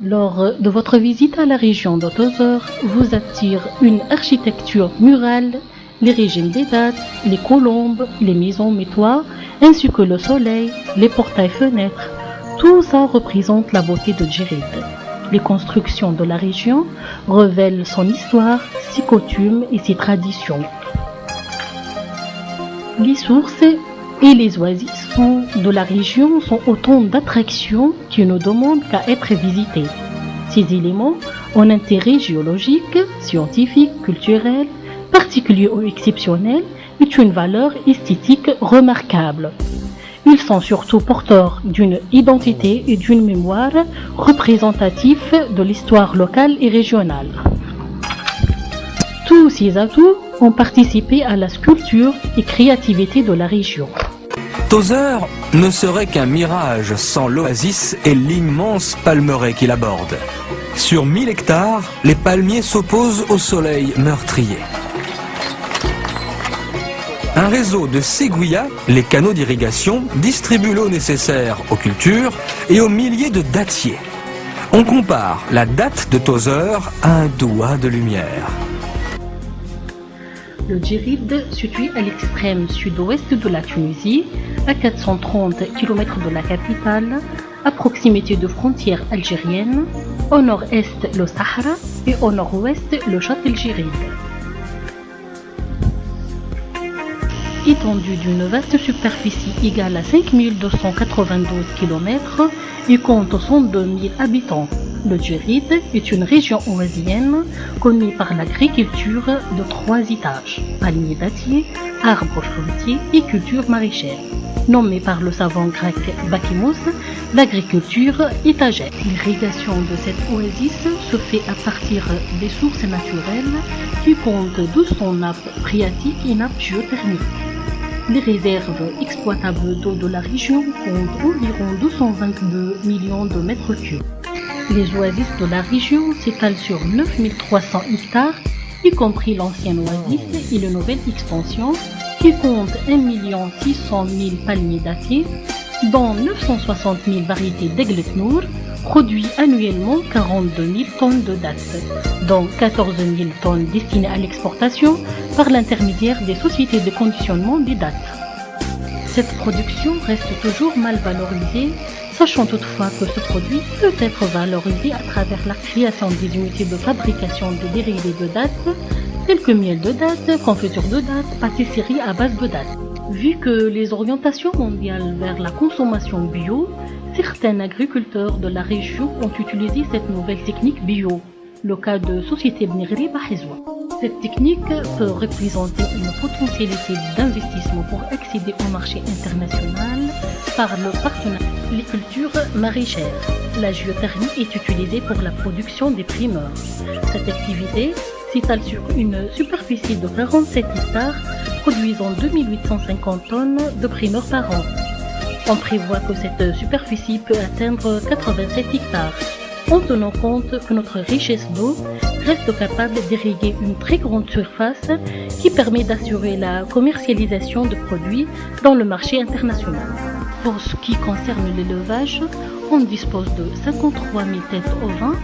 Lors de votre visite à la région de Tozeur, vous attire une architecture murale, les régimes des dates, les colombes, les maisons métois, ainsi que le soleil, les portails-fenêtres. Tout ça représente la beauté de Djerid. Les constructions de la région révèlent son histoire, ses coutumes et ses traditions. Les sources et les oasis de la région sont autant d'attractions qui ne demandent qu'à être visitées. Ces éléments ont intérêt géologique, scientifique, culturel, particulier ou exceptionnel et une valeur esthétique remarquable. Ils sont surtout porteurs d'une identité et d'une mémoire représentative de l'histoire locale et régionale. Tous ces atouts ont participé à la sculpture et créativité de la région. Tozeur ne serait qu'un mirage sans l'oasis et l'immense palmeraie qui l'aborde. Sur 1000 hectares, les palmiers s'opposent au soleil meurtrier. Un réseau de seguillas, les canaux d'irrigation, distribue l'eau nécessaire aux cultures et aux milliers de dattiers. On compare la date de Tozeur à un doigt de lumière. Le Djerid, situé à l'extrême sud-ouest de la Tunisie, à 430 km de la capitale, à proximité de frontières algériennes, au nord-est le Sahara et au nord-ouest le Châtel Djerid. Étendue d'une vaste superficie égale à 5292 km et compte 102 000 habitants. Le Djerid est une région oasienne connue par l'agriculture de 3 étages, palmiers dattiers, arbres fruitiers et culture maraîchère. Nommée par le savant grec Bakimos, l'agriculture étagère. L'irrigation de cette oasis se fait à partir des sources naturelles qui comptent 200 nappes phréatiques et nappes géothermiques. Les réserves exploitables d'eau de la région comptent environ 222 millions de mètres cubes. Les oasis de la région s'étalent sur 9300 hectares, y compris l'ancienne oasis et la nouvelle extension, qui compte 1 600 000 palmiers dattiers, dont 960 000 variétés d'Egletnour, produit annuellement 42 000 tonnes de dattes, dont 14 000 tonnes destinées à l'exportation par l'intermédiaire des sociétés de conditionnement des dattes. Cette production reste toujours mal valorisée, sachant toutefois que ce produit peut être valorisé à travers la création des unités de fabrication de dérivés de dattes, tels que miel de dattes, confiture de dattes, pâtisserie à base de dattes. Vu que les orientations mondiales vers la consommation bio, certains agriculteurs de la région ont utilisé cette nouvelle technique bio, le cas de Société Bnegri Bahizwa. Cette technique peut représenter une potentialité d'investissement pour accéder au marché international par le partenariat. Les cultures maraîchères. La géothermie est utilisée pour la production des primeurs. Cette activité s'étale sur une superficie de 47 hectares, produisant 2850 tonnes de primeurs par an. On prévoit que cette superficie peut atteindre 87 hectares, en tenant compte que notre richesse d'eau reste capable d'irriguer une très grande surface qui permet d'assurer la commercialisation de produits dans le marché international. Pour ce qui concerne l'élevage, on dispose de 53 000 têtes ovins,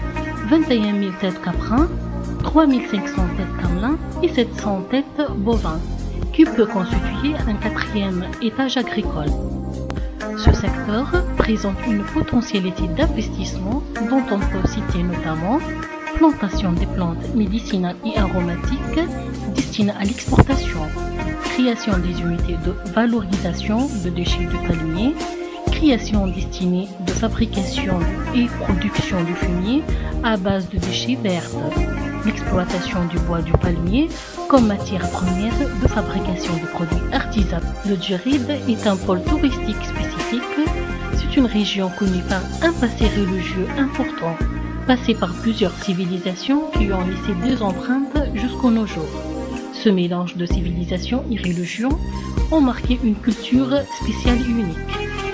21 000 têtes caprins, 3 500 têtes camelins et 700 têtes bovins, qui peut constituer un 4e étage agricole. Ce secteur présente une potentialité d'investissement dont on peut citer notamment plantation des plantes médicinales et aromatiques destinées à l'exportation, création des unités de valorisation de déchets de palmier, création destinée de fabrication et production de fumier à base de déchets verts, l'exploitation du bois du palmier comme matière première de fabrication de produits artisanaux. Le Djerid est un pôle touristique spécifique. C'est une région connue par un passé religieux important, passé par plusieurs civilisations qui ont laissé des empreintes jusqu'à nos jours. Ce mélange de civilisation et religion ont marqué une culture spéciale et unique.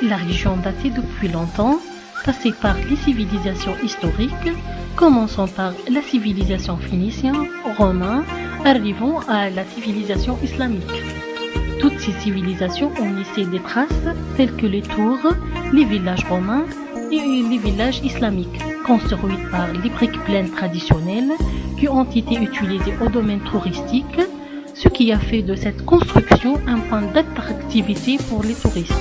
La région datait depuis longtemps, passée par les civilisations historiques, commençant par la civilisation phénicienne, romaine, arrivant à la civilisation islamique. Toutes ces civilisations ont laissé des traces telles que les tours, les villages romains et les villages islamiques. construites par les briques pleines traditionnelles qui ont été utilisées au domaine touristique, ce qui a fait de cette construction un point d'attractivité pour les touristes.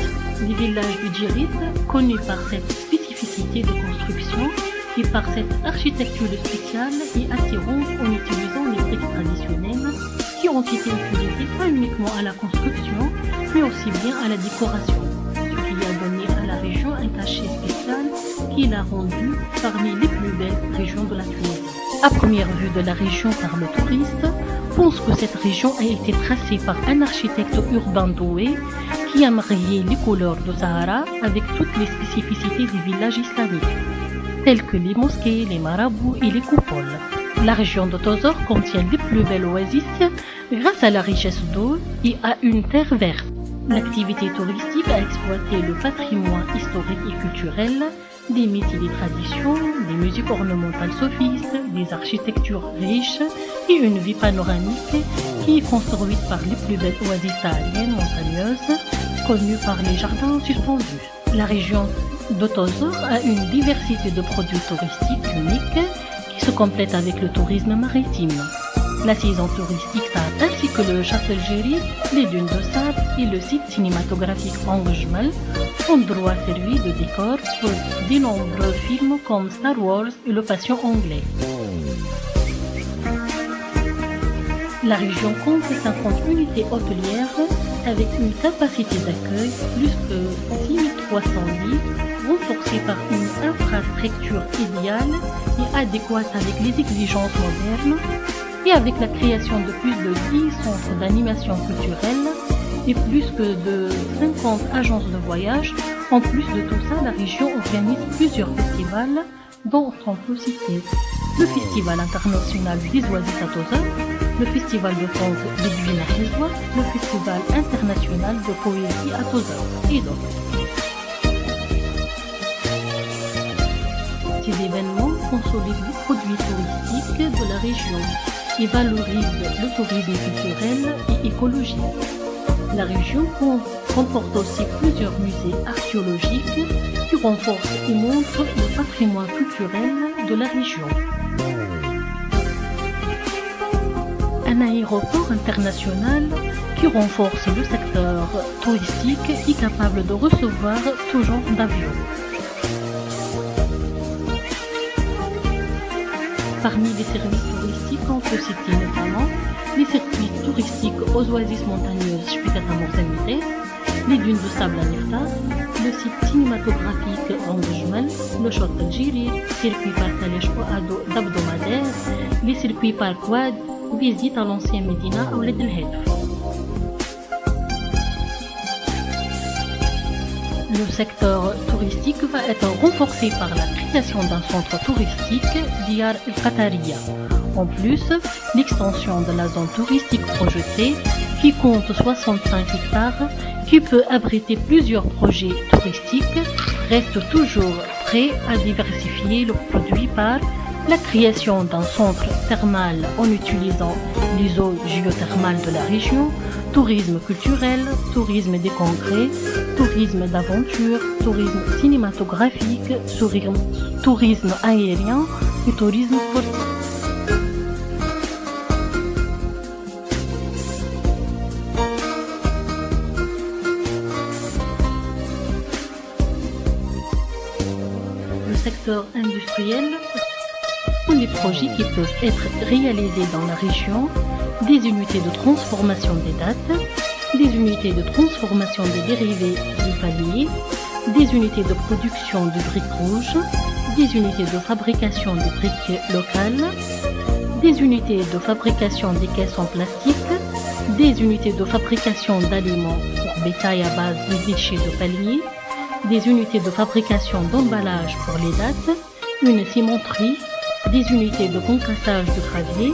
Les villages du Djirid, connus par cette spécificité de construction et par cette architecture spéciale et attirante en utilisant les briques traditionnelles qui ont été utilisées pas uniquement à la construction, mais aussi bien à la décoration, ce qui a donné à la région un cachet spécial qui l'a rendue parmi les plus belles régions de la Tunisie. À première vue de la région par le touriste, pense que cette région a été tracée par un architecte urbain doué qui a marié les couleurs de Sahara avec toutes les spécificités des villages islamiques, tels que les mosquées, les marabouts et les coupoles. La région de Tozeur contient les plus belles oasis grâce à la richesse d'eau et à une terre verte. L'activité touristique a exploité le patrimoine historique et culturel, des mythes et des traditions, des musiques ornementales sophistes, des architectures riches et une vie panoramique qui est construite par les plus belles oasis sahariennes montagneuses, connues par les jardins suspendus. La région de Tozeur a une diversité de produits touristiques uniques qui se complètent avec le tourisme maritime. La saison touristique ainsi que le château Djirid, les dunes de sable et le site cinématographique Angejmal, endroit servi de décor pour de nombreux films comme Star Wars et le Passion anglais. La région compte 50 unités hôtelières avec une capacité d'accueil plus que 6300 lits, renforcée par une infrastructure idéale et adéquate avec les exigences modernes, et avec la création de plus de 10 centres d'animation culturelle et plus que de 50 agences de voyage. En plus de tout ça, la région organise plusieurs festivals, dont on peut citer le Festival international des oasis à Tozeur, le Festival de contes bédouines à Hizwa, le Festival international de poésie à Tozeur et d'autres. Ces événements consolident les produits touristiques de la région et valorisent le tourisme culturel et écologique. La région comporte aussi plusieurs musées archéologiques qui renforcent et montrent le patrimoine culturel de la région. Un aéroport international qui renforce le secteur touristique et capable de recevoir tout genre d'avions. Parmi les services touristiques, on peut citer notamment les circuits touristiques aux oasis montagneuses Shpikata-Moursanité, les dunes de sable à Nefta, le site cinématographique Angejmal, le château Djirid, circuit parc Ado d'Abdomadaire, les circuits parc Wad, visite à l'ancien Médina ou Ouled El Hedf. Le secteur touristique va être renforcé par la création d'un centre touristique, Diyar El Qatariya. En plus, l'extension de la zone touristique projetée, qui compte 65 hectares, qui peut abriter plusieurs projets touristiques, reste toujours prêt à diversifier le produit par la création d'un centre thermal en utilisant les eaux géothermales de la région, tourisme culturel, tourisme des congrès, tourisme d'aventure, tourisme cinématographique, tourisme aérien et tourisme sportif. Le secteur industriel, les projets qui peuvent être réalisés dans la région, des unités de transformation des dattes, des unités de transformation des dérivés du palier, des unités de production de briques rouges, des unités de fabrication de briques locales, des unités de fabrication des caisses en plastique, des unités de fabrication d'aliments pour bétail à base de déchets de palier, des unités de fabrication d'emballage pour les dattes, une cimenterie, des unités de concassage de gravier,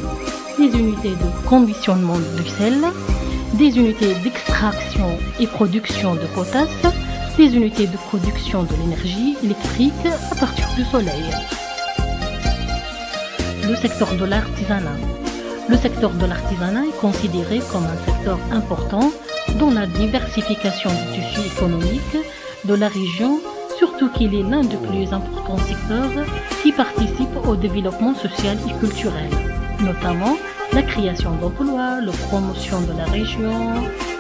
des unités de conditionnement du sel, des unités d'extraction et production de potasse, des unités de production de l'énergie électrique à partir du soleil. Le secteur de l'artisanat. Le secteur de l'artisanat est considéré comme un secteur important dans la diversification du tissu économique de la région, surtout surtout qu'il est l'un des plus importants secteurs qui participent au développement social et culturel, notamment la création d'emplois, la promotion de la région,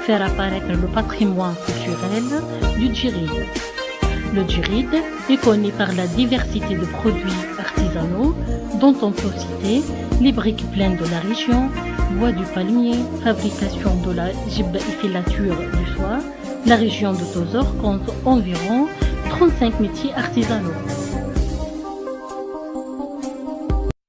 faire apparaître le patrimoine culturel du Djirid. Le Djirid est connu par la diversité de produits artisanaux dont on peut citer les briques pleines de la région, bois du palmier, fabrication de la jibba et filature du soie. La région de Tozeur compte environ 35 métiers artisanaux.